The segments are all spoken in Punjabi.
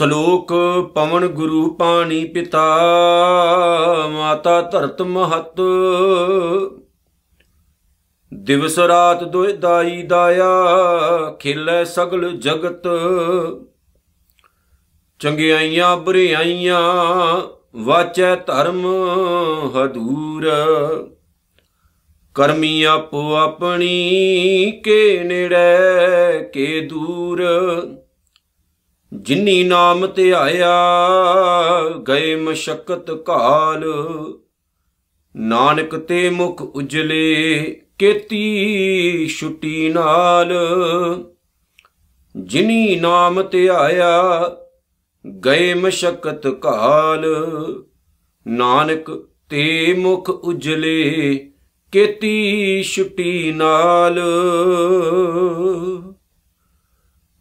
ਸਲੋਕ ਪਵਨ ਗੁਰੂ ਪਾਣੀ ਪਿਤਾ ਮਾਤਾ ਧਰਤ ਮਹਤ। ਦਿਵਸ ਰਾਤ ਦੁਇ ਦਾਈ ਦਾਇਆ ਖੇਲੇ ਸਗਲ ਜਗਤ। ਚੰਗਿਆਈਆਂ ਬੁਰਿਆਈਆਂ ਵਾਚੈ ਧਰਮ ਹਦੂਰ। ਕਰਮੀ ਆਪੋ ਆਪਣੀ ਕੇ ਨੇੜੇ ਕੇ ਦੂਰ। ਜਿਨੀ ਨਾਮ ਧਿਆਇਆ ਗਏ ਮਸ਼ਕਤ ਕਾਲ। ਨਾਨਕ ਤੇ ਮੁਖ ਉਜਲੇ ਕੀਤੀ ਛੁੱਟੀ ਨਾਲ। ਜਿਨੀ ਨਾਮ ਧਿਆਇਆ ਗਏ ਮਸ਼ਕਤ ਕਾਲ। ਨਾਨਕ ਤੇ ਮੁਖ ਉਜਲੇ ਕੀਤੀ ਛੁੱਟੀ ਨਾਲ।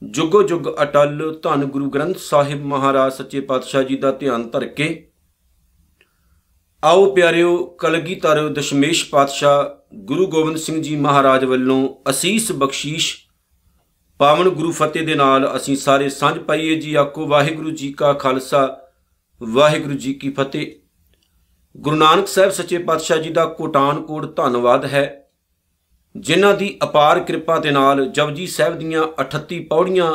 जुगो जुग अटल धन गुरु ग्रंथ साहिब महाराज सच्चे पातशाह जी का ध्यान धर के आओ प्यारिओ कलगीधर दशमेश पातशाह गुरु गोबिंद सिंह जी महाराज वालों असीस बख्शीश पावन गुरु फतेह दे नाल असीं सारे सांझ पाईए जी। आखो वाहिगुरु जी का खालसा वाहिगुरु जी की फतेह। गुरु नानक साहब सच्चे पातशाह जी का कोटान कोट धन्नवाद है जिन्हां दी अपार किरपा दे नाल जपजी साहिब दीयां 38 पौड़ियां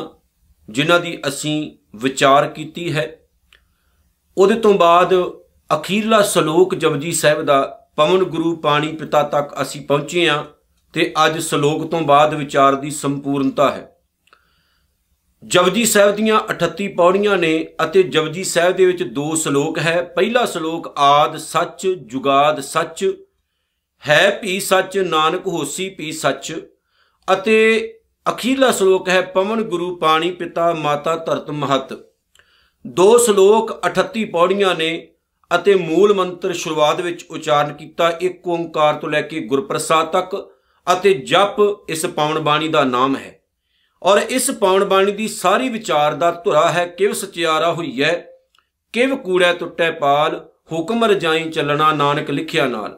जिन्हां दी असीं विचार कीती है। उहदे तों बाद अखीरला सलोक जपजी साहिब दा पवन गुरु पाणी पिता तक असीं पहुंचे हां ते अज सलोक तों बाद विचार दी संपूर्णता है। जपजी साहिब दीयां 38 पौड़ियां ने अते जपजी साहिब दे विच 2 सलोक है। पहला सलोक आद सच जुगाद सच है भी सच नानक होसी भी सच। अते अखीरला सलोक है पवन गुरु पाणी पिता माता धरत महत। 2 सलोक 38 पौड़ियां ने अते मूल मंत्र शुरुआत विच उचारण किया एक ओंकार तो लैके गुरप्रसाद तक। अते जप इस पावन बाणी का नाम है और इस पावन बाणी की सारी विचार का धुरा है। किव सचियारा हुई है किव कूड़ै टुटै पाल। हुक्म रजाई चलना नानक लिखिया नाल।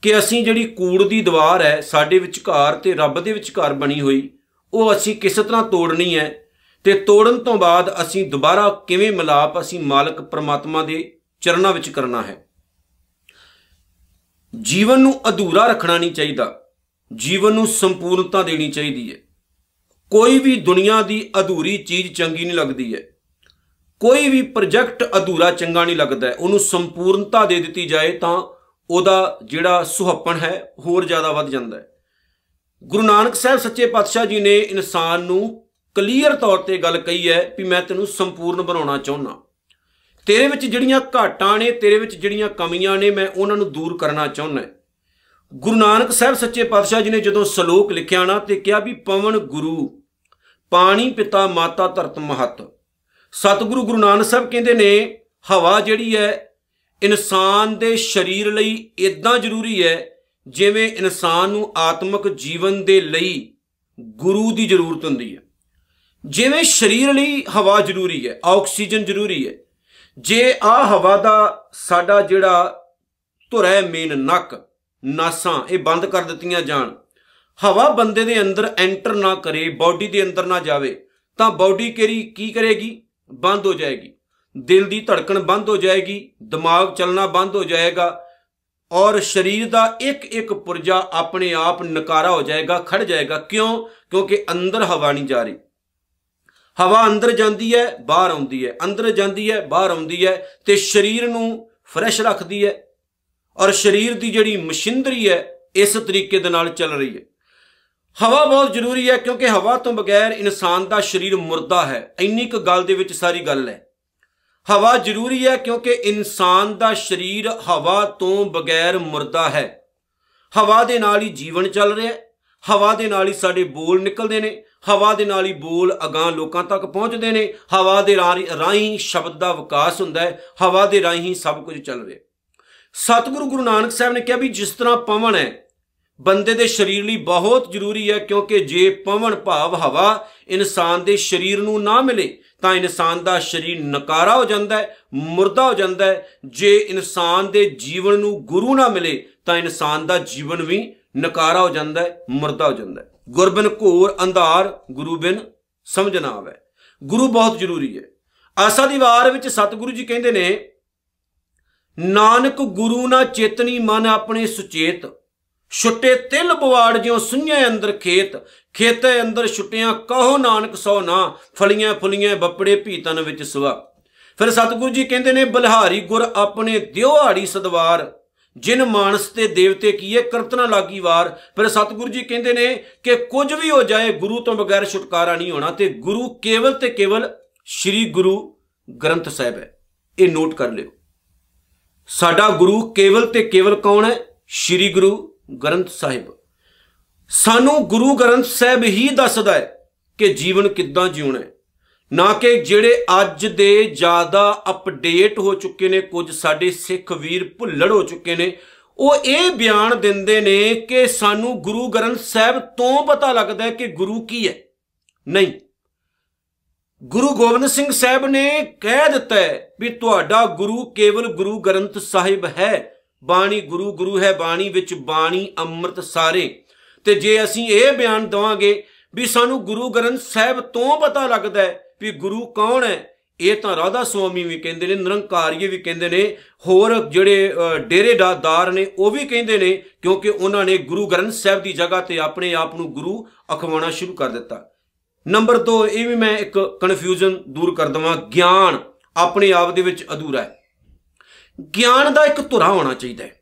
कि असीं जिहड़ी कूड़ दी दीवार है साडे विचकार ते रब दे विचकार बनी हुई वो असीं किस तरह तोड़नी है ते तोड़न तो बाद असीं दोबारा किवें मिलाप असीं मालक परमात्मा दे चरनां विच करना है। जीवन नूं अधूरा रखना नहीं चाहिए, जीवन नूं संपूर्णता देनी चाहिए है। कोई भी दुनिया दी अधूरी चीज़ चंगी नहीं लगती है। कोई भी प्रोजैक्ट अधूरा चंगा नहीं लगता है। उन्होंने संपूर्णता दे दी जाए तो ਉਹਦਾ ਜਿਹੜਾ ਸੁਹੱਪਣ ਹੈ ਹੋਰ ਜ਼ਿਆਦਾ ਵੱਧ ਜਾਂਦਾ ਹੈ। ਗੁਰੂ ਨਾਨਕ ਸਾਹਿਬ ਸੱਚੇ ਪਾਤਸ਼ਾਹ ਜੀ ਨੇ ਇਨਸਾਨ ਨੂੰ ਕਲੀਅਰ ਤੌਰ ਤੇ ਗੱਲ ਕਹੀ ਹੈ ਵੀ ਮੈਂ ਤੈਨੂੰ ਸੰਪੂਰਨ ਬਣਾਉਣਾ ਚਾਹੁੰਦਾ। ਤੇਰੇ ਵਿੱਚ ਜਿਹੜੀਆਂ ਘਾਟਾਂ ਨੇ ਤੇਰੇ ਵਿੱਚ ਜਿਹੜੀਆਂ ਕਮੀਆਂ ਨੇ ਮੈਂ ਉਹਨਾਂ ਨੂੰ ਦੂਰ ਕਰਨਾ ਚਾਹੁੰਦਾ। ਗੁਰੂ ਨਾਨਕ ਸਾਹਿਬ ਸੱਚੇ ਪਾਤਸ਼ਾਹ ਜੀ ਨੇ ਜਦੋਂ ਸਲੋਕ ਲਿਖਿਆ ਨਾ ਤੇ ਕਿਹਾ ਵੀ ਪਵਨ ਗੁਰੂ ਪਾਣੀ ਪਿਤਾ ਮਾਤਾ ਧਰਤ ਮਹਤ। ਸਤਿਗੁਰੂ ਗੁਰੂ ਨਾਨਕ ਸਾਹਿਬ ਕਹਿੰਦੇ ਨੇ ਹਵਾ ਜਿਹੜੀ ਹੈ इनसान दे शरीर लई इदां जरूरी है जिवें इंसान नूं आत्मक जीवन दे लई गुरु की जरूरत हुंदी है। जिवें शरीर लई हवा जरूरी है ऑक्सीजन जरूरी है। जे आ हवा दा साडा जिहड़ा धुरा है मेन नक नासां ये बंद कर दित्तियां जाण हवा बंदे दे अंदर एंटर ना करे बॉडी दे अंदर ना जावे तां बॉडी की करेगी बंद हो जाएगी। दिल की धड़कन बंद हो जाएगी दिमाग चलना बंद हो जाएगा और शरीर का एक एक पुर्जा अपने आप नकारा हो जाएगा खड़ जाएगा। क्यों? क्योंकि अंदर हवा नहीं जा रही। हवा अंदर जाती है बाहर आती है अंदर जाती है बाहर आती है तो शरीर नूं फ्रैश रखती है और शरीर की जिहड़ी मशीनरी है इस तरीके दे नाल चल रही है। हवा बहुत जरूरी है क्योंकि हवा तो बगैर इंसान का शरीर मुर्दा है। इन्नी क गल दे विच सारी गल है। हवा जरूरी है क्योंकि इंसान का शरीर हवा तो बगैर मुर्दा है। हवा दे नाल ही जीवन चल रहा है। हवा दे नाल ही साडे बोल निकलते हैं। हवा दे नाल ही बोल अगां लोकां तक पहुँचते हैं। हवा दे राही शब्द का विकास हुंदा है। हवा दे राही सब कुछ चल रहा है। सतगुरु गुरु नानक साहब ने कहा भी जिस तरह पवन है बंदे दे शरीर लई बहुत जरूरी है क्योंकि जे पवन भाव हवा इंसान दे शरीर नूं ना मिले तो इंसान का शरीर नकारा हो जाता है मुर्दा हो जाता है। जे इंसान दे जीवन नूं गुरु ना मिले तो इंसान का जीवन भी नकारा हो जाता है मुर्दा हो जाता है। गुरबिन घोर अंधार गुरु बिन समझ ना आवे। गुरु बहुत जरूरी है। ਆਸਾ ਦੀ ਵਾਰ ਵਿੱਚ ਸਤਿਗੁਰੂ ਜੀ ਕਹਿੰਦੇ ਨੇ, ਨਾਨਕ ਗੁਰੂ ਨਾ ਚੇਤਨੀ ਮਨ ਆਪਣੇ ਸੁਚੇਤ, ਛੁੱਟੇ ਤਿਲ ਬਵਾੜ ਜਿਉ ਸੁਈਆਂ ਅੰਦਰ ਖੇਤ, ਖੇਤੇ ਅੰਦਰ ਛੁੱਟਿਆਂ ਕਹੋ ਨਾਨਕ ਸੋ ਨਾ, ਫਲੀਆਂ ਫੁਲੀਆਂ ਬੱਪੜੇ ਭੀਤਨ ਵਿੱਚ ਸਵਾ। ਫਿਰ ਸਤਿਗੁਰੂ ਜੀ ਕਹਿੰਦੇ ਨੇ, ਬਲਿਹਾਰੀ ਗੁਰ ਆਪਣੇ ਦਿਉਹਾੜੀ ਸਦਵਾਰ, ਜਿਨ ਮਾਨਸ ਤੇ ਦੇਵਤੇ ਕੀਏ ਕਰਤ ਨਾ ਲਾਗੀ ਵਾਰ। ਫਿਰ ਸਤਿਗੁਰੂ ਜੀ ਕਹਿੰਦੇ ਨੇ ਕਿ ਕੁਝ ਵੀ ਹੋ ਜਾਏ ਗੁਰੂ ਤੋਂ ਬਗੈਰ ਛੁਟਕਾਰਾ ਨਹੀਂ ਹੋਣਾ, ਤੇ ਗੁਰੂ ਕੇਵਲ ਤੇ ਕੇਵਲ ਸ਼੍ਰੀ ਗੁਰੂ ਗ੍ਰੰਥ ਸਾਹਿਬ ਹੈ। ਇਹ ਨੋਟ ਕਰ ਲਿਓ, ਸਾਡਾ ਗੁਰੂ ਕੇਵਲ ਤੇ ਕੇਵਲ ਕੌਣ ਹੈ? ਸ਼੍ਰੀ ਗੁਰੂ ਗ੍ਰੰਥ ਸਾਹਿਬ। ਸਾਨੂੰ ਗੁਰੂ ਗ੍ਰੰਥ ਸਾਹਿਬ ਹੀ ਦੱਸਦਾ ਹੈ ਕਿ ਜੀਵਨ ਕਿੱਦਾਂ ਜਿਉਣਾ ਹੈ, ਨਾ ਕਿ ਜਿਹੜੇ ਅੱਜ ਦੇ ਜ਼ਿਆਦਾ ਅਪਡੇਟ ਹੋ ਚੁੱਕੇ ਨੇ, ਕੁਝ ਸਾਡੇ ਸਿੱਖ ਵੀਰ ਭੁੱਲੜ ਹੋ ਚੁੱਕੇ ਨੇ, ਉਹ ਇਹ ਬਿਆਨ ਦਿੰਦੇ ਨੇ ਕਿ ਸਾਨੂੰ ਗੁਰੂ ਗ੍ਰੰਥ ਸਾਹਿਬ ਤੋਂ ਪਤਾ ਲੱਗਦਾ ਹੈ ਕਿ ਗੁਰੂ ਕੀ ਹੈ। ਨਹੀਂ, ਗੁਰੂ ਗੋਬਿੰਦ ਸਿੰਘ ਸਾਹਿਬ ਨੇ ਕਹਿ ਦਿੱਤਾ ਹੈ ਵੀ ਤੁਹਾਡਾ ਗੁਰੂ ਕੇਵਲ ਗੁਰੂ ਗ੍ਰੰਥ ਸਾਹਿਬ ਹੈ। ਬਾਣੀ ਗੁਰੂ ਗੁਰੂ ਹੈ, ਬਾਣੀ ਵਿੱਚ ਬਾਣੀ ਅੰਮ੍ਰਿਤ ਸਾਰੇ। ਤੇ ਜੇ ਅਸੀਂ ਇਹ ਬਿਆਨ ਦੇਵਾਂਗੇ ਵੀ ਸਾਨੂੰ ਗੁਰੂ ਗ੍ਰੰਥ ਸਾਹਿਬ ਤੋਂ ਪਤਾ ਲੱਗਦਾ ਹੈ ਵੀ ਗੁਰੂ ਕੌਣ ਹੈ, ਇਹ ਤਾਂ ਰਾਧਾ ਸੁਆਮੀ ਵੀ ਕਹਿੰਦੇ ਨੇ, ਨਿਰੰਕਾਰੀਏ ਵੀ ਕਹਿੰਦੇ ਨੇ, ਹੋਰ ਜਿਹੜੇ ਡੇਰੇਦਾਰ ਨੇ ਉਹ ਵੀ ਕਹਿੰਦੇ ਨੇ, ਕਿਉਂਕਿ ਉਹਨਾਂ ਨੇ ਗੁਰੂ ਗ੍ਰੰਥ ਸਾਹਿਬ ਦੀ ਜਗ੍ਹਾ ਤੇ ਆਪਣੇ ਆਪ ਨੂੰ ਗੁਰੂ ਅਖਵਾਉਣਾ ਸ਼ੁਰੂ ਕਰ ਦਿੱਤਾ। ਨੰਬਰ 2, ਇਹ ਵੀ ਮੈਂ ਇੱਕ ਕਨਫਿਊਜ਼ਨ ਦੂਰ ਕਰ ਦੇਵਾਂ, ਗਿਆਨ ਆਪਣੇ ਆਪ ਦੇ ਵਿੱਚ ਅਧੂਰਾ ਹੈ। ਗਿਆਨ ਦਾ ਇੱਕ ਧੁਰਾ ਹੋਣਾ ਚਾਹੀਦਾ ਹੈ।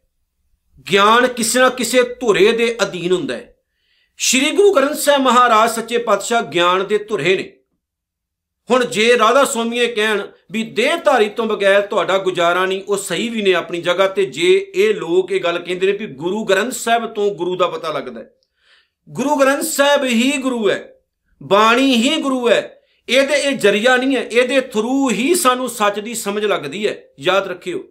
ਗਿਆਨ ਕਿਸੇ ਨਾ ਕਿਸੇ ਧੁਰੇ ਦੇ ਅਧੀਨ ਹੁੰਦਾ ਹੈ। ਸ਼੍ਰੀ ਗੁਰੂ ਗ੍ਰੰਥ ਸਾਹਿਬ ਮਹਾਰਾਜ ਸੱਚੇ ਪਾਤਸ਼ਾਹ ਗਿਆਨ ਦੇ ਧੁਰੇ ਨੇ। ਹੁਣ ਜੇ ਰਾਧਾ ਸੁਆਮੀ ਕਹਿਣ ਵੀ ਦੇਹਧਾਰੀ ਤੋਂ ਬਗੈਰ ਤੁਹਾਡਾ ਗੁਜ਼ਾਰਾ ਨਹੀਂ, ਉਹ ਸਹੀ ਵੀ ਨੇ ਆਪਣੀ ਜਗ੍ਹਾ ਤੇ। ਜੇ ਇਹ ਲੋਕ ਇਹ ਗੱਲ ਕਹਿੰਦੇ ਨੇ ਵੀ ਗੁਰੂ ਗ੍ਰੰਥ ਸਾਹਿਬ ਤੋਂ ਗੁਰੂ ਦਾ ਪਤਾ ਲੱਗਦਾ ਹੈ, ਗੁਰੂ ਗ੍ਰੰਥ ਸਾਹਿਬ ਹੀ ਗੁਰੂ ਹੈ, ਬਾਣੀ ਹੀ ਗੁਰੂ ਹੈ, ਇਹਦੇ ਇਹ ਜਰੀਆ ਨਹੀਂ ਹੈ, ਇਹਦੇ ਥਰੂ ਹੀ ਸਾਨੂੰ ਸੱਚ ਦੀ ਸਮਝ ਲੱਗਦੀ ਹੈ। ਯਾਦ ਰੱਖਿਓ।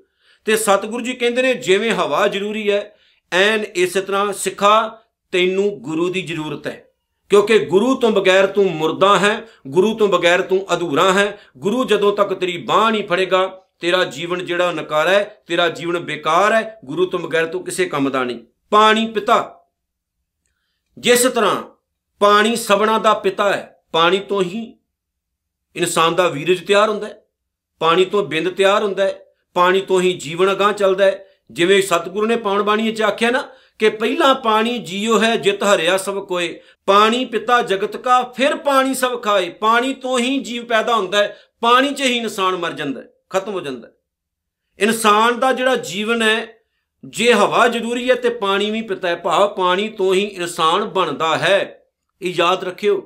ਤੇ ਸਤਿਗੁਰੂ ਜੀ ਕਹਿੰਦੇ ਨੇ, ਜਿਵੇਂ ਹਵਾ ਜ਼ਰੂਰੀ ਹੈ, ਐਨ ਇਸੇ ਤਰ੍ਹਾਂ ਸਿੱਖਾ ਤੈਨੂੰ ਗੁਰੂ ਦੀ ਜ਼ਰੂਰਤ ਹੈ, ਕਿਉਂਕਿ ਗੁਰੂ ਤੋਂ ਬਗੈਰ ਤੂੰ ਮੁਰਦਾ ਹੈ, ਗੁਰੂ ਤੋਂ ਬਗੈਰ ਤੂੰ ਅਧੂਰਾ ਹੈ। ਗੁਰੂ ਜਦੋਂ ਤੱਕ ਤੇਰੀ ਬਾਂਹ ਨਹੀਂ ਫੜੇਗਾ, ਤੇਰਾ ਜੀਵਨ ਜਿਹੜਾ ਨਕਾਰਾ ਹੈ, ਤੇਰਾ ਜੀਵਨ ਬੇਕਾਰ ਹੈ। ਗੁਰੂ ਤੋਂ ਬਗੈਰ ਤੂੰ ਕਿਸੇ ਕੰਮ ਦਾ ਨਹੀਂ। ਪਾਣੀ ਪਿਤਾ, ਜਿਸ ਤਰ੍ਹਾਂ ਪਾਣੀ ਸਭਨਾਂ ਦਾ ਪਿਤਾ ਹੈ, ਪਾਣੀ ਤੋਂ ਹੀ ਇਨਸਾਨ ਦਾ ਵੀਰਜ ਤਿਆਰ ਹੁੰਦਾ ਹੈ, ਪਾਣੀ ਤੋਂ ਬਿੰਦ ਤਿਆਰ ਹੁੰਦਾ ਹੈ, ਪਾਣੀ ਤੋਂ ਹੀ ਜੀਵਨ ਅਗਾਂਹ ਚੱਲਦਾ ਹੈ। ਜਿਵੇਂ ਸਤਿਗੁਰੂ ਨੇ ਪਾਵਨ ਬਾਣੀ ਵਿੱਚ ਆਖਿਆ ਨਾ ਕਿ ਪਹਿਲਾਂ ਪਾਣੀ ਜੀਓ ਹੈ ਜਿਤ ਹਰਿਆ ਸਭ ਕੋਏ, ਪਾਣੀ ਪਿਤਾ ਜਗਤ ਕਾ ਫਿਰ ਪਾਣੀ ਸਭ ਖਾਏ। ਪਾਣੀ ਤੋਂ ਹੀ ਜੀਵ ਪੈਦਾ ਹੁੰਦਾ ਹੈ, ਪਾਣੀ 'ਚ ਹੀ ਇਨਸਾਨ ਮਰ ਜਾਂਦਾ ਹੈ, ਖਤਮ ਹੋ ਜਾਂਦਾ ਹੈ। ਇਨਸਾਨ ਦਾ ਜਿਹੜਾ ਜੀਵਨ ਹੈ, ਜੇ ਹਵਾ ਜ਼ਰੂਰੀ ਹੈ ਤੇ ਪਾਣੀ ਵੀ ਪਿਤਾ ਹੈ, ਭਾਵ ਪਾਣੀ ਤੋਂ ਹੀ ਇਨਸਾਨ ਬਣਦਾ ਹੈ। ਇਹ ਯਾਦ ਰੱਖਿਓ।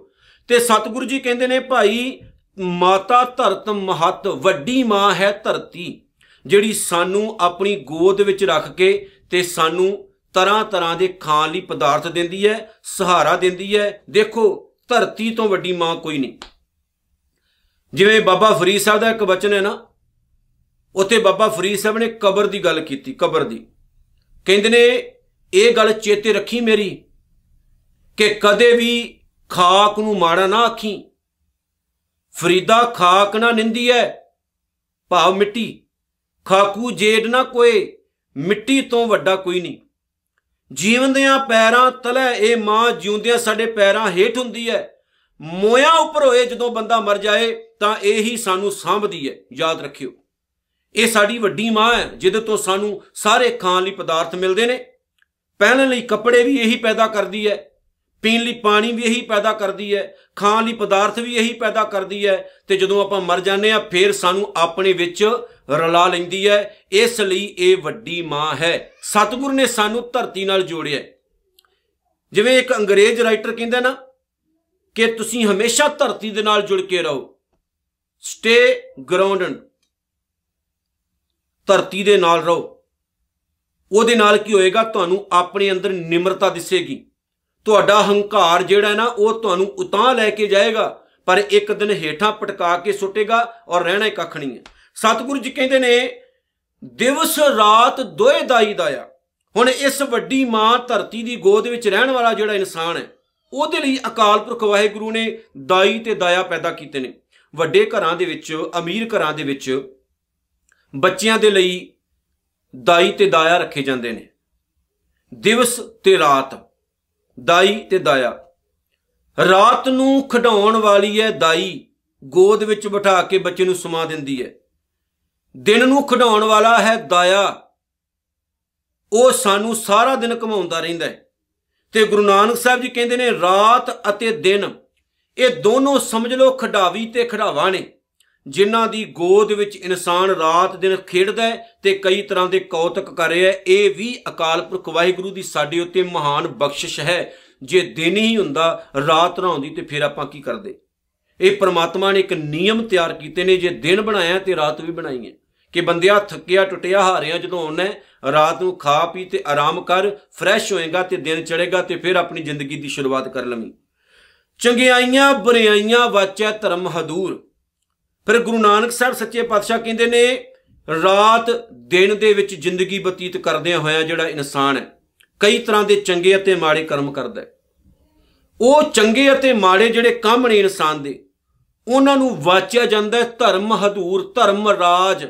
ਤੇ ਸਤਿਗੁਰੂ ਜੀ ਕਹਿੰਦੇ ਨੇ, ਭਾਈ ਮਾਤਾ ਧਰਤ ਮਹੱਤ, ਵੱਡੀ ਮਾਂ ਹੈ ਧਰਤੀ, ਜਿਹੜੀ ਸਾਨੂੰ ਆਪਣੀ ਗੋਦ ਵਿੱਚ ਰੱਖ ਕੇ ਤੇ ਸਾਨੂੰ ਤਰ੍ਹਾਂ ਤਰ੍ਹਾਂ ਦੇ ਖਾਣ ਲਈ ਪਦਾਰਥ ਦਿੰਦੀ ਹੈ, ਸਹਾਰਾ ਦਿੰਦੀ ਹੈ। ਦੇਖੋ, ਧਰਤੀ ਤੋਂ ਵੱਡੀ ਮਾਂ ਕੋਈ ਨਹੀਂ। ਜਿਵੇਂ ਬਾਬਾ ਫਰੀਦ ਸਾਹਿਬ ਦਾ ਇੱਕ ਬਚਨ ਹੈ ਨਾ, ਉੱਥੇ ਬਾਬਾ ਫਰੀਦ ਸਾਹਿਬ ਨੇ ਕਬਰ ਦੀ ਗੱਲ ਕੀਤੀ। ਕਬਰ ਦੀ ਕਹਿੰਦੇ ਨੇ, ਇਹ ਗੱਲ ਚੇਤੇ ਰੱਖੀ ਮੇਰੀ ਕਿ ਕਦੇ ਵੀ ਖਾਕ ਨੂੰ ਮਾੜਾ ਨਾ ਆਖੀ। ਫਰੀਦਾ ਖਾਕ ਨਾ ਨਿੰਦੀ ਹੈ, ਭਾਵ ਮਿੱਟੀ। ਖਾਕੂ ਜੇਡ ਨਾ ਕੋਏ, ਮਿੱਟੀ ਤੋਂ ਵੱਡਾ ਕੋਈ ਨਹੀਂ। ਜੀਵੰਦਿਆਂ ਪੈਰਾਂ ਤਲੇ ਇਹ ਮਾਂ, ਜਿਉਂਦਿਆਂ ਸਾਡੇ ਪੈਰਾਂ ਹੇਠ ਹੁੰਦੀ ਹੈ। ਮੋਇਆ ਉੱਪਰ ਹੋਏ ਜਦੋਂ ਬੰਦਾ ਮਰ ਜਾਏ ਤਾਂ ਇਹ ਹੀ ਸਾਨੂੰ ਸਾਂਭਦੀ ਹੈ। ਯਾਦ ਰੱਖਿਓ, ਇਹ ਸਾਡੀ ਵੱਡੀ ਮਾਂ ਹੈ, ਜਿਹਦੇ ਤੋਂ ਸਾਨੂੰ ਸਾਰੇ ਖਾਣ ਲਈ ਪਦਾਰਥ ਮਿਲਦੇ ਨੇ। ਪਹਿਨਣ ਲਈ ਕੱਪੜੇ ਵੀ ਇਹੀ ਪੈਦਾ ਕਰਦੀ ਹੈ, ਪੀਣ ਲਈ ਪਾਣੀ ਵੀ ਇਹੀ ਪੈਦਾ ਕਰਦੀ ਹੈ, ਖਾਣ ਲਈ ਪਦਾਰਥ ਵੀ ਇਹੀ ਪੈਦਾ ਕਰਦੀ ਹੈ। ਤੇ ਜਦੋਂ ਆਪਾਂ ਮਰ ਜਾਂਦੇ ਹਾਂ ਫਿਰ ਸਾਨੂੰ ਆਪਣੇ ਵਿੱਚ ਰਲਾ ਲੈਂਦੀ ਹੈ। ਇਸ ਲਈ ਇਹ ਵੱਡੀ ਮਾਂ ਹੈ। ਸਤਿਗੁਰੂ ਨੇ ਸਾਨੂੰ ਧਰਤੀ ਨਾਲ ਜੋੜਿਆ। ਜਿਵੇਂ ਇੱਕ ਅੰਗਰੇਜ਼ ਰਾਈਟਰ ਕਹਿੰਦਾ ਨਾ ਕਿ ਤੁਸੀਂ ਹਮੇਸ਼ਾ ਧਰਤੀ ਦੇ ਨਾਲ ਜੁੜ ਕੇ ਰਹੋ, ਸਟੇ ਗਰਾਊਂਡਡ, ਧਰਤੀ ਦੇ ਨਾਲ ਰਹੋ। ਉਹਦੇ ਨਾਲ ਕੀ ਹੋਏਗਾ? ਤੁਹਾਨੂੰ ਆਪਣੇ ਅੰਦਰ ਨਿਮਰਤਾ ਦਿਸੇਗੀ। ਤੁਹਾਡਾ ਹੰਕਾਰ ਜਿਹੜਾ ਨਾ ਉਹ ਤੁਹਾਨੂੰ ਉਤਾਂਹ ਲੈ ਕੇ ਜਾਏਗਾ, ਪਰ ਇੱਕ ਦਿਨ ਹੇਠਾਂ ਪਟਕਾ ਕੇ ਸੁੱਟੇਗਾ ਔਰ ਰਹਿਣਾ ਕੱਖ ਨਹੀਂ ਹੈ। ਸਤਿਗੁਰੂ ਜੀ ਕਹਿੰਦੇ ਨੇ, ਦਿਵਸ ਰਾਤ ਦੋਏ ਦਾਈ ਦਾਇਆ। ਹੁਣ ਇਸ ਵੱਡੀ ਮਾਂ ਧਰਤੀ ਦੀ ਗੋਦ ਵਿੱਚ ਰਹਿਣ ਵਾਲਾ ਜਿਹੜਾ ਇਨਸਾਨ ਹੈ, ਉਹਦੇ ਲਈ ਅਕਾਲ ਪੁਰਖ ਵਾਹਿਗੁਰੂ ਨੇ ਦਾਈ ਤੇ ਦਾਇਆ ਪੈਦਾ ਕੀਤੇ ਨੇ। ਵੱਡੇ ਘਰਾਂ ਦੇ ਵਿੱਚ, ਅਮੀਰ ਘਰਾਂ ਦੇ ਵਿੱਚ ਬੱਚਿਆਂ ਦੇ ਲਈ ਦਾਈ ਤੇ ਦਾਇਆ ਰੱਖੇ ਜਾਂਦੇ ਨੇ। ਦਿਵਸ ਤੇ ਰਾਤ, ਦਾਈ ਤੇ ਦਾਇਆ। ਰਾਤ ਨੂੰ ਖਿਡਾਉਣ ਵਾਲੀ ਹੈ ਦਾਈ, गोद विच बिठा के बच्चे नूं सुमा दिंदी है। दिन नूं खिडाउण वाला है दाया, वो सानू सारा दिन घुमाउंदा रहिंदा है। ते गुरु नानक साहब जी कहंदे ने रात अते दिन ये दोनों समझ लो खिडावी ते खिडावा ने, जिन्हां दी गोद विच इंसान रात दिन खेडदा है ते कई तरह के कौतक कर रहा है। ये भी अकाल पुरख वाहिगुरू दी साडे उत्ते महान बख्शिश है। जे दिन ही हुंदा रात ना हुंदी ते फिर आपां की करदे। ये परमात्मा ने एक नियम तैयार कीते ने, जे दिन बनाया ते रात भी बनाई है कि बंदिया थकिया टुटिया हारिया जो आना है, रात को खा पी ते आराम कर, फ्रैश होएगा ते दिन चढ़ेगा ते फिर अपनी जिंदगी की शुरुआत कर लवी। चंगियाइयां बुराइयां वाचै धर्म हदूर। फिर गुरु नानक साहब सच्चे पातशाह कहते ने रात दिन दे विच जिंदगी बतीत करदियां होया जिहड़ा इंसान है कई तरह के चंगे अते माड़े कर्म करदा है। वो चंगे अते माड़े जिहड़े काम ने इंसान दे उन्हां नूं वाचिया जांदा है धर्म हदूर, धर्म राज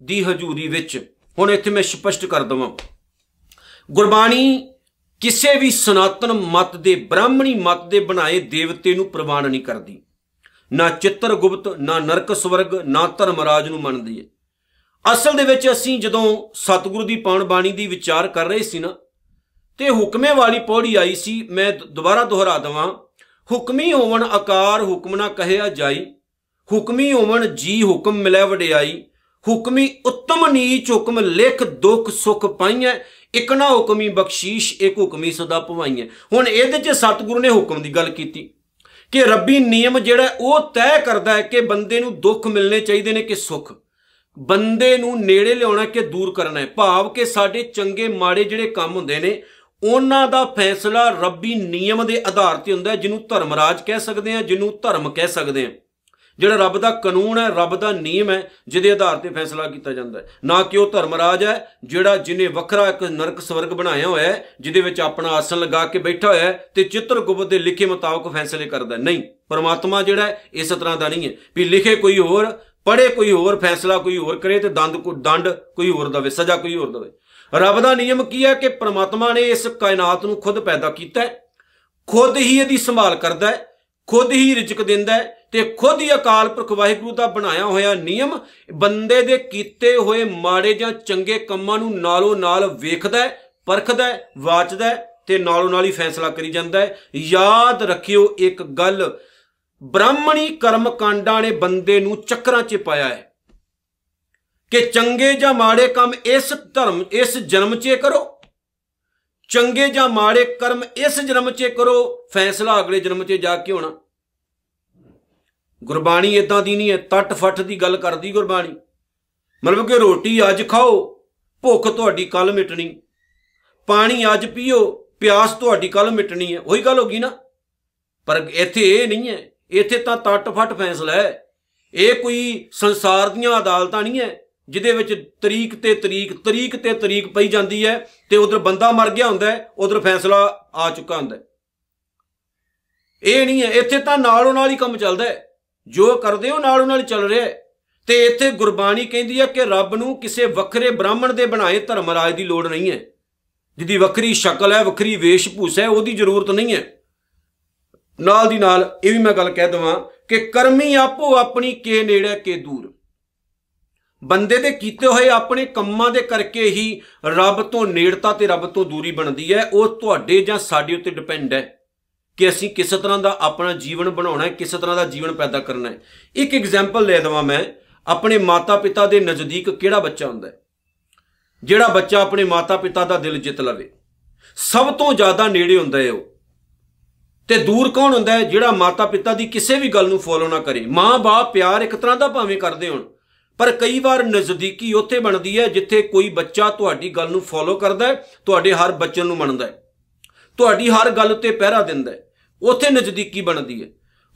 दी हजूरी विच। हुण इत्थे मैं स्पष्ट कर देवां, गुरबाणी किसी भी सनातन मत दे ब्राह्मणी मत दे बनाए देवते नूं प्रवान नहीं करती। ना चित्रगुप्त, ना नरक स्वर्ग, ना धर्मराज नूं मनदी है। असल दे विच असीं जदों सतगुरु दी पावन बाणी दी विचार कर रहे सी ना, ते हुक्मे वाली पौड़ी आई सी। मैं दोबारा दोहरा देवां, हुक्मी होवन आकार हुक्म ना कहिया जाई, हुक्मी होवन जी हुक्म मिलै वडियाई, हुक्मी उत्तम नीच हुक्म लिख दुख सुख पाइया, एक ना हुक्मी बख्शीश एक हुक्मी सदा भवाइया। हुण इहदे च सतगुरु ने हुक्म की गल कीती कि रब्बी नियम जिहड़ा वो तय करता है कि बंदे नूं दुख मिलने चाहिए ने कि सुख, बंदे नूं नेड़े लियाउणा कि दूर करना है। भाव कि साडे चंगे माड़े जिहड़े काम हुंदे ने उन्हां दा फैसला रब्बी नियम के आधार पर हुंदा है, जिन्हों धर्मराज कह सकते हैं, जिन्हों धर्म कह सकते हैं। जिहड़ा रब दा कानून है, रब दा नियम है, जिहदे आधार पर फैसला किया जाता है। ना कि वह धर्मराज है जिहड़ा जिन्हें वखरा एक नरक स्वर्ग बनाया हुआ है, जिहदे विच अपना आसन लगा के बैठा होया है ते चित्रगुप्त दे लिखे मुताबक फैसले करता है। नहीं, परमात्मा जिहड़ा है इस तरह का नहीं है भी लिखे कोई होर, पढ़े कोई होर, फैसला कोई होर करे तो दंड कोई होर दवे, सजा कोई होर दवे। रब दा नियम की है कि परमात्मा ने इस कायनात नूं खुद पैदा किया है, खुद ही इहदी संभाल करता है, खुद ही रिजक दिंदा है ते खुद ही अकाल पुरख वाहिगुरू दा बनाया होया नियम बंदे दे कीते होए माड़े जां चंगे कम्मां नूं नालों नाल वेखदा है, परखदा है, वाचदा है ते नालों नाल ही फैसला करी जांदा है। याद रखियो एक गल, ब्राह्मणी कर्म कांडा ने बंदे नूं चक्करां च पाया है कि चंगे जां माड़े काम इस धर्म इस जन्म च करो, चंगे जां माड़े कर्म इस जन्म च करो, फैसला अगले जन्म च जाके होना। गुरबाणी इदां दी नहीं है, तट फट की गल करदी गुरबाणी। मतलब कि रोटी अज खाओ, भुख तुहाडी कल मिटनी, पानी अज पीओ, प्यास तुहाडी कल मिटनी है, वही गल होगी ना। पर इत्थे ये नहीं है, इत्थे तां तट फट फैसला है। ये कोई संसार दीयां अदालतां नहीं है जिहदे विच तरीक ते तरीक पई जाती है ते उधर बंदा मर गया हुंदा है, उधर फैसला आ चुका हुंदा है। ये नहीं है, इत्थे तां नालों नाल ही काम चलदा है, जो करदे हो नालों नाल चल रहा है। ते इत्थे गुरबाणी कहती है कि रब नूं किसी वखरे ब्राह्मण दे बनाए धर्मराज की लोड़ नहीं है, जिहदी वखरी शक्ल है, वखरी वेशभूषा है, उसकी जरूरत नहीं है। नाल दी नाल ये भी मैं गल कह देवां कि करमी आपो अपनी के नेड़े के दूर। बंदे दे कीते होए अपने कम्मां दे करके ही रब तो नेड़ता ते रब तो दूरी बनती है। वो तुहाडे जां साडे उत्ते डिपेंड है कि असीं किस तरह का अपना जीवन बनाउणा है, किस तरह का जीवन पैदा करना है। एक एग्जाम्पल ले देवां मैं, अपने माता पिता के नज़दीक किहड़ा बच्चा हुंदा है? जिहड़ा बच्चा अपने माता पिता का दिल जित लवे, सब तो ज़्यादा नेड़े हुंदा है। वो ते दूर कौन हुंदा है? जिहड़ा माता पिता की किसी भी गल नूं फॉलो ना करे। माँ बाप प्यार एक तरह का भावें करदे होण, पर कई बार नज़दीकी उत्थे बनदी है जिथे कोई बच्चा तुहाडी गल नूं फॉलो करदा है, तुहाडे हर बच्चन नूं मनदा है, तुहाडी हर गल ते पहरा दिंदा है, उत्थे नज़दीकी बनदी है।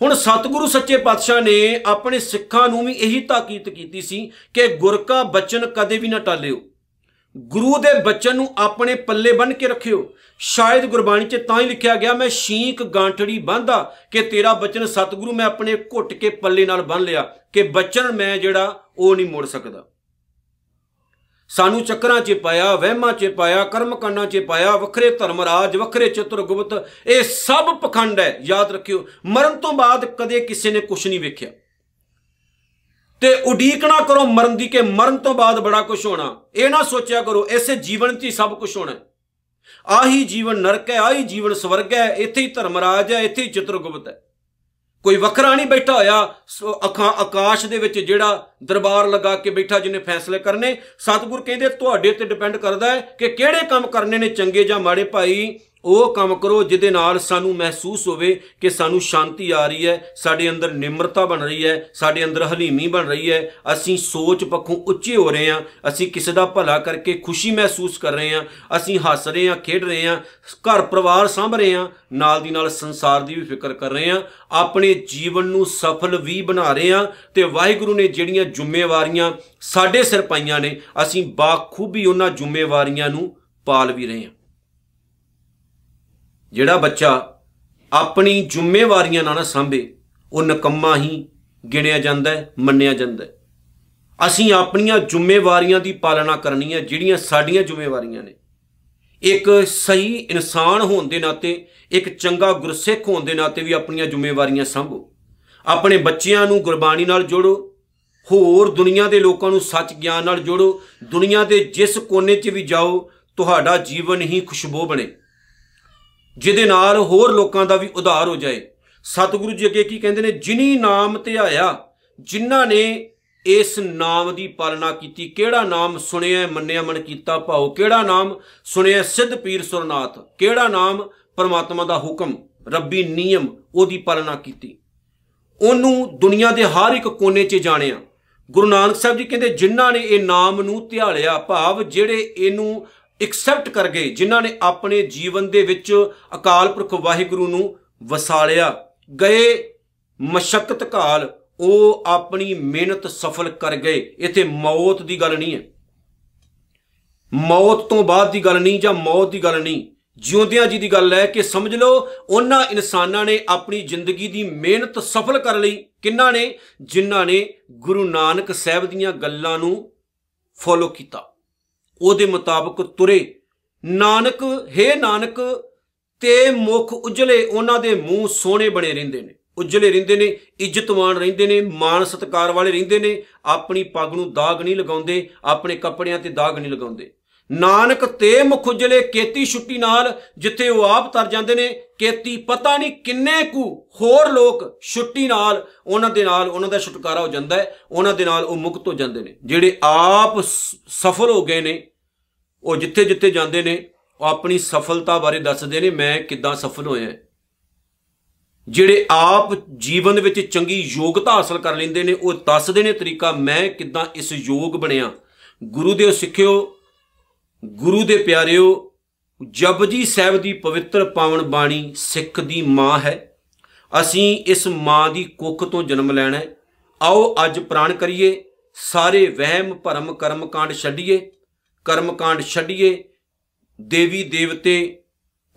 हुण सतगुरु सच्चे पातशाह ने अपने सिखां नूं भी यही ताकीद कीती सी कि गुर का बचन कदे भी ना टालिओ, गुरु दे बचन नूं अपने पल्ले बन के रखियो। शायद गुरबाणी च तां ही लिखिया गया, मैं शींक गांठड़ी बांधा कि तेरा बचन सतगुरु मैं अपने घुट के पल्ले नाल बन लिया, कि बचन मैं जिहड़ा वो नहीं मुड़ सकदा। सानू चक्करां च पाया, वहमां च पाया, कर्मकांडां च पाया, वखरे धर्मराज, वखरे चित्रगुप्त, ये सब पखंड है। याद रखियो, मरण तो बाद कदे किसी ने कुछ नहीं वेख्या। ਤੇ ਉਡੀਕ ਨਾ ਕਰੋ ਮਰਨ ਦੀ ਕਿ ਮਰਨ ਤੋਂ ਬਾਅਦ ਬੜਾ ਕੁਝ ਹੋਣਾ। ਇਹ ਨਾ ਸੋਚਿਆ ਕਰੋ ਇਸੇ ਜੀਵਨ 'ਚ ਹੀ ਸਭ ਕੁਝ ਹੋਣਾ। ਆਹੀ ਜੀਵਨ ਨਰਕ ਹੈ, ਆਹੀ ਜੀਵਨ ਸਵਰਗ ਹੈ, ਇੱਥੇ ਹੀ ਧਰਮਰਾਜ ਹੈ, ਇੱਥੇ ਹੀ ਚਿਤਰਗੁਪਤ ਹੈ। ਕੋਈ ਵੱਖਰਾ ਨਹੀਂ ਬੈਠਾ ਹੋਇਆ ਆਕਾਸ਼ ਦੇ ਵਿੱਚ ਜਿਹੜਾ ਦਰਬਾਰ ਲਗਾ ਕੇ ਬੈਠਾ ਜਿਹਨੇ ਫੈਸਲੇ ਕਰਨੇ। ਸਤਿਗੁਰ ਕਹਿੰਦੇ ਤੁਹਾਡੇ ਤੇ ਡਿਪੈਂਡ ਕਰਦਾ ਹੈ ਕਿ ਕਿਹੜੇ ਕੰਮ ਕਰਨੇ ਨੇ, ਚੰਗੇ ਜਾਂ ਮਾੜੇ। ਭਾਈ ਉਹ ਕੰਮ ਕਰੋ ਜਿਹਦੇ ਨਾਲ ਸਾਨੂੰ ਮਹਿਸੂਸ ਹੋਵੇ ਕਿ ਸਾਨੂੰ ਸ਼ਾਂਤੀ ਆ ਰਹੀ ਹੈ, ਸਾਡੇ ਅੰਦਰ ਨਿਮਰਤਾ ਬਣ ਰਹੀ ਹੈ, ਸਾਡੇ ਅੰਦਰ ਹਲੀਮੀ ਬਣ ਰਹੀ ਹੈ, ਅਸੀਂ ਸੋਚ ਪੱਖੋਂ ਉੱਚੇ ਹੋ ਰਹੇ ਹਾਂ, ਅਸੀਂ ਕਿਸੇ ਦਾ ਭਲਾ ਕਰਕੇ ਖੁਸ਼ੀ ਮਹਿਸੂਸ ਕਰ ਰਹੇ ਹਾਂ, ਅਸੀਂ ਹੱਸ ਰਹੇ ਹਾਂ, ਖੇਡ ਰਹੇ ਹਾਂ, ਘਰ ਪਰਿਵਾਰ ਸਾਂਭ ਰਹੇ ਹਾਂ, ਨਾਲ ਦੀ ਨਾਲ ਸੰਸਾਰ ਦੀ ਵੀ ਫਿਕਰ ਕਰ ਰਹੇ ਹਾਂ, ਆਪਣੇ ਜੀਵਨ ਨੂੰ ਸਫਲ ਵੀ ਬਣਾ ਰਹੇ ਹਾਂ। ਤੇ ਵਾਹਿਗੁਰੂ ਨੇ ਜਿਹੜੀਆਂ ਜ਼ਿੰਮੇਵਾਰੀਆਂ ਸਾਡੇ ਸਿਰ ਪਾਈਆਂ ਨੇ, ਅਸੀਂ ਬਾਖੂਬੀ ਉਹਨਾਂ ਜ਼ਿੰਮੇਵਾਰੀਆਂ ਨੂੰ ਪਾਲ ਵੀ ਰਹੇ ਹਾਂ। ਜਿਹੜਾ ਬੱਚਾ ਆਪਣੀ ਜ਼ਿੰਮੇਵਾਰੀਆਂ ਨਾ ਸਾਂਭੇ ਉਹ ਨਿਕੰਮਾ ਹੀ ਗਿਣਿਆ ਜਾਂਦਾ ਹੈ, ਮੰਨਿਆ ਜਾਂਦਾ ਹੈ। ਅਸੀਂ ਆਪਣੀਆਂ ਜ਼ਿੰਮੇਵਾਰੀਆਂ ਦੀ ਪਾਲਣਾ ਕਰਨੀ ਹੈ, ਜਿਹੜੀਆਂ ਸਾਡੀਆਂ ਜ਼ਿੰਮੇਵਾਰੀਆਂ ਨੇ। ਇੱਕ ਸਹੀ ਇਨਸਾਨ ਹੋਣ ਦੇ ਨਾਤੇ, ਇੱਕ ਚੰਗਾ ਗੁਰਸਿੱਖ ਹੋਣ ਦੇ ਨਾਤੇ ਵੀ ਆਪਣੀਆਂ ਜ਼ਿੰਮੇਵਾਰੀਆਂ ਸਾਂਭੋ। ਆਪਣੇ ਬੱਚਿਆਂ ਨੂੰ ਗੁਰਬਾਣੀ ਨਾਲ ਜੋੜੋ, ਹੋਰ ਦੁਨੀਆ ਦੇ ਲੋਕਾਂ ਨੂੰ ਸੱਚ ਗਿਆਨ ਨਾਲ ਜੋੜੋ। ਦੁਨੀਆ ਦੇ ਜਿਸ ਕੋਨੇ 'ਚ ਵੀ ਜਾਓ ਤੁਹਾਡਾ ਜੀਵਨ ਹੀ ਖੁਸ਼ਬੂ ਬਣੇ, ਜਿਹਦੇ ਨਾਲ ਹੋਰ ਲੋਕਾਂ ਦਾ ਵੀ ਉਧਾਰ ਹੋ ਜਾਏ। ਸਤਿਗੁਰੂ ਜੀ ਅੱਗੇ ਕੀ ਕਹਿੰਦੇ ਨੇ? ਜਿਨੀ ਨਾਮ ਧਿਆਇਆ, ਜਿਨ੍ਹਾਂ ਨੇ ਇਸ ਨਾਮ ਦੀ ਪਾਲਣਾ ਕੀਤੀ। ਕਿਹੜਾ ਨਾਮ ਸੁਣਿਆ ਮੰਨਿਆ ਮਨ ਕੀਤਾ ਭਾਉ? ਕਿਹੜਾ ਨਾਮ ਸੁਣਿਆ ਸਿੱਧ ਪੀਰ ਸੁਰਨਾਥ? ਕਿਹੜਾ ਨਾਮ? ਪਰਮਾਤਮਾ ਦਾ ਹੁਕਮ, ਰੱਬੀ ਨਿਯਮ, ਉਹਦੀ ਪਾਲਣਾ ਕੀਤੀ। ਉਹਨੂੰ ਦੁਨੀਆ ਦੇ ਹਰ ਇੱਕ ਕੋਨੇ 'ਚ ਜਾਣਿਆ। ਗੁਰੂ ਨਾਨਕ ਸਾਹਿਬ ਜੀ ਕਹਿੰਦੇ ਜਿਨ੍ਹਾਂ ਨੇ ਇਹ ਨਾਮ ਨੂੰ ਧਿਆਲਿਆ, ਭਾਵ ਜਿਹੜੇ ਇਹਨੂੰ ਐਕਸੈਪਟ ਕਰ ਗਏ, ਜਿਨ੍ਹਾਂ ਨੇ ਆਪਣੇ ਜੀਵਨ ਦੇ ਵਿੱਚ ਅਕਾਲ ਪੁਰਖ ਵਾਹਿਗੁਰੂ ਨੂੰ ਵਸਾਲਿਆ, ਗਏ ਮਸ਼ੱਕਤ ਕਾਲ, ਉਹ ਆਪਣੀ ਮਿਹਨਤ ਸਫਲ ਕਰ ਗਏ। ਇੱਥੇ ਮੌਤ ਦੀ ਗੱਲ ਨਹੀਂ ਹੈ, ਮੌਤ ਤੋਂ ਬਾਅਦ ਦੀ ਗੱਲ ਨਹੀਂ, ਜਾਂ ਮੌਤ ਦੀ ਗੱਲ ਨਹੀਂ, ਜਿਉਂਦਿਆਂ ਜੀ ਦੀ ਗੱਲ ਹੈ ਕਿ ਸਮਝ ਲਓ ਉਹਨਾਂ ਇਨਸਾਨਾਂ ਨੇ ਆਪਣੀ ਜ਼ਿੰਦਗੀ ਦੀ ਮਿਹਨਤ ਸਫਲ ਕਰ ਲਈ। ਕਿਹਨਾਂ ਨੇ? ਜਿਨ੍ਹਾਂ ਨੇ ਗੁਰੂ ਨਾਨਕ ਸਾਹਿਬ ਦੀਆਂ ਗੱਲਾਂ ਨੂੰ ਫੋਲੋ ਕੀਤਾ, ਉਹਦੇ ਮੁਤਾਬਕ ਤੁਰੇ। ਨਾਨਕ, ਹੇ ਨਾਨਕ ਤੇ ਮੁਖ ਉਜਲੇ, ਉਹਨਾਂ ਦੇ ਮੂੰਹ ਸੋਹਣੇ ਬਣੇ ਰਹਿੰਦੇ ਨੇ, ਉਜਲੇ ਰਹਿੰਦੇ ਨੇ, ਇੱਜ਼ਤਮਾਨ ਰਹਿੰਦੇ ਨੇ, ਮਾਣ ਸਤਿਕਾਰ ਵਾਲੇ ਰਹਿੰਦੇ ਨੇ। ਆਪਣੀ ਪੱਗ ਨੂੰ ਦਾਗ ਨਹੀਂ ਲਗਾਉਂਦੇ, ਆਪਣੇ ਕੱਪੜਿਆਂ ਤੇ ਦਾਗ ਨਹੀਂ ਲਗਾਉਂਦੇ। ਨਾਨਕ ਤੇ ਮੁਖ ਉਜਲੇ ਕੇਤੀ ਛੁੱਟੀ ਨਾਲ, ਜਿੱਥੇ ਉਹ ਆਪ ਤਰ ਜਾਂਦੇ ਨੇ, ਕੇਤੀ ਪਤਾ ਨਹੀਂ ਕਿੰਨੇ ਕੁ ਹੋਰ ਲੋਕ ਛੁੱਟੀ ਨਾਲ ਉਹਨਾਂ ਦੇ ਨਾਲ ਉਹਨਾਂ ਦਾ ਛੁਟਕਾਰਾ ਹੋ ਜਾਂਦਾ ਹੈ, ਉਹਨਾਂ ਦੇ ਨਾਲ ਉਹ ਮੁਕਤ ਹੋ ਜਾਂਦੇ ਨੇ। ਜਿਹੜੇ ਆਪ ਸਫਲ ਹੋ ਗਏ ਨੇ, ਉਹ ਜਿੱਥੇ ਜਿੱਥੇ ਜਾਂਦੇ ਨੇ ਉਹ ਆਪਣੀ ਸਫਲਤਾ ਬਾਰੇ ਦੱਸਦੇ ਨੇ, ਮੈਂ ਕਿੱਦਾਂ ਸਫਲ ਹੋਇਆ। ਜਿਹੜੇ ਆਪ ਜੀਵਨ ਦੇ ਵਿੱਚ ਚੰਗੀ ਯੋਗਤਾ ਹਾਸਲ ਕਰ ਲੈਂਦੇ ਨੇ, ਉਹ ਦੱਸਦੇ ਨੇ ਤਰੀਕਾ, ਮੈਂ ਕਿੱਦਾਂ ਇਸ ਯੋਗ ਬਣਿਆ। ਗੁਰੂ ਦੇ ਸਿੱਖਿਓ, ਗੁਰੂ ਦੇ ਪਿਆਰਿਓ, ਜਪਜੀ ਸਾਹਿਬ ਦੀ ਪਵਿੱਤਰ ਪਾਵਨ ਬਾਣੀ ਸਿੱਖ ਦੀ ਮਾਂ ਹੈ। ਅਸੀਂ ਇਸ ਮਾਂ ਦੀ ਕੁੱਖ ਤੋਂ ਜਨਮ ਲੈਣਾ ਹੈ। ਆਓ ਅੱਜ ਪ੍ਰਾਣ ਕਰੀਏ, ਸਾਰੇ ਵਹਿਮ ਭਰਮ ਕਰਮਕਾਂਡ ਛੱਡੀਏ, ਕਰਮਕਾਂਡ ਛੱਡੀਏ, ਦੇਵੀ ਦੇਵਤੇ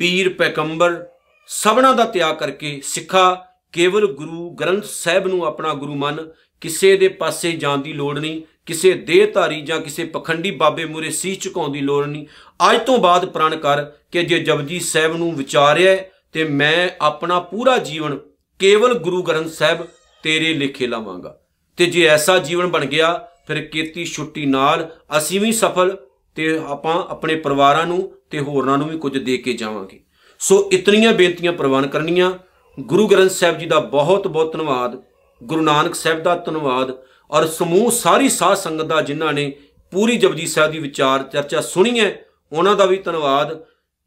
ਪੀਰ ਪੈਗੰਬਰ ਸਭਨਾਂ ਦਾ ਤਿਆਗ ਕਰਕੇ ਸਿੱਖਾ ਕੇਵਲ ਗੁਰੂ ਗ੍ਰੰਥ ਸਾਹਿਬ ਨੂੰ ਆਪਣਾ ਗੁਰੂ ਮੰਨ। ਕਿਸੇ ਦੇ ਪਾਸੇ ਜਾਣ ਦੀ ਲੋੜ ਨਹੀਂ, ਕਿਸੇ ਦੇਹਧਾਰੀ ਜਾਂ ਕਿਸੇ ਪਖੰਡੀ ਬਾਬੇ ਮੂਹਰੇ ਸੀਸ ਝੁਕਾਉਣ ਦੀ ਲੋੜ ਨਹੀਂ। ਅੱਜ ਤੋਂ ਬਾਅਦ ਪ੍ਰਣ ਕਰ ਕਿ ਜੇ ਜਪਜੀ ਸਾਹਿਬ ਨੂੰ ਵਿਚਾਰਿਆ ਤੇ ਮੈਂ ਆਪਣਾ ਪੂਰਾ ਜੀਵਨ ਕੇਵਲ ਗੁਰੂ ਗ੍ਰੰਥ ਸਾਹਿਬ ਤੇਰੇ ਲੇਖੇ ਲਾਵਾਂਗਾ। ਤੇ ਜੇ ਐਸਾ ਜੀਵਨ ਬਣ ਗਿਆ ਫਿਰ ਕੇਤੀ ਛੁੱਟੀ ਨਾਲ ਅਸੀਂ ਵੀ ਸਫਲ, ਤੇ ਆਪਾਂ ਆਪਣੇ ਪਰਿਵਾਰਾਂ ਨੂੰ ਤੇ ਹੋਰਨਾਂ ਨੂੰ ਵੀ ਕੁਝ ਦੇ ਕੇ ਜਾਵਾਂਗੇ। ਸੋ ਇਤਨੀਆਂ ਬੇਨਤੀਆਂ ਪ੍ਰਵਾਨ ਕਰਨੀਆਂ। ਗੁਰੂ ਗ੍ਰੰਥ ਸਾਹਿਬ ਜੀ ਦਾ ਬਹੁਤ ਬਹੁਤ ਧੰਨਵਾਦ, ਗੁਰੂ ਨਾਨਕ ਸਾਹਿਬ ਦਾ ਧੰਨਵਾਦ, ਔਰ ਸਮੂਹ ਸਾਰੀ ਸਾਧ ਸੰਗਤ ਦਾ ਜਿਨ੍ਹਾਂ ਨੇ ਪੂਰੀ ਜਪਜੀ ਸਾਹਿਬ ਦੀ ਵਿਚਾਰ ਚਰਚਾ ਸੁਣੀ ਹੈ, ਉਹਨਾਂ ਦਾ ਵੀ ਧੰਨਵਾਦ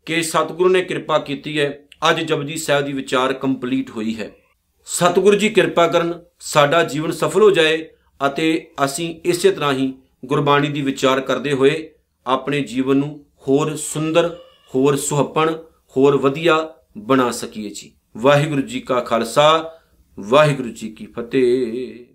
ਕਿ ਸਤਿਗੁਰੂ ਨੇ ਕਿਰਪਾ ਕੀਤੀ ਹੈ। ਅੱਜ ਜਪਜੀ ਸਾਹਿਬ ਦੀ ਵਿਚਾਰ ਕੰਪਲੀਟ ਹੋਈ ਹੈ। ਸਤਿਗੁਰੂ ਜੀ ਕਿਰਪਾ ਕਰਨ, ਸਾਡਾ ਜੀਵਨ ਸਫਲ ਹੋ ਜਾਏ ਅਤੇ ਅਸੀਂ ਇਸੇ ਤਰ੍ਹਾਂ ਹੀ ਗੁਰਬਾਣੀ ਦੀ ਵਿਚਾਰ ਕਰਦੇ ਹੋਏ ਆਪਣੇ ਜੀਵਨ ਨੂੰ ਹੋਰ ਸੁੰਦਰ, ਹੋਰ ਸੁਹੱਪਣ, ਹੋਰ ਵਧੀਆ ਬਣਾ ਸਕੀਏ ਜੀ। ਵਾਹਿਗੁਰੂ ਜੀ ਕਾ ਖਾਲਸਾ, ਵਾਹਿਗੁਰੂ ਜੀ ਕੀ ਫਤਿਹ।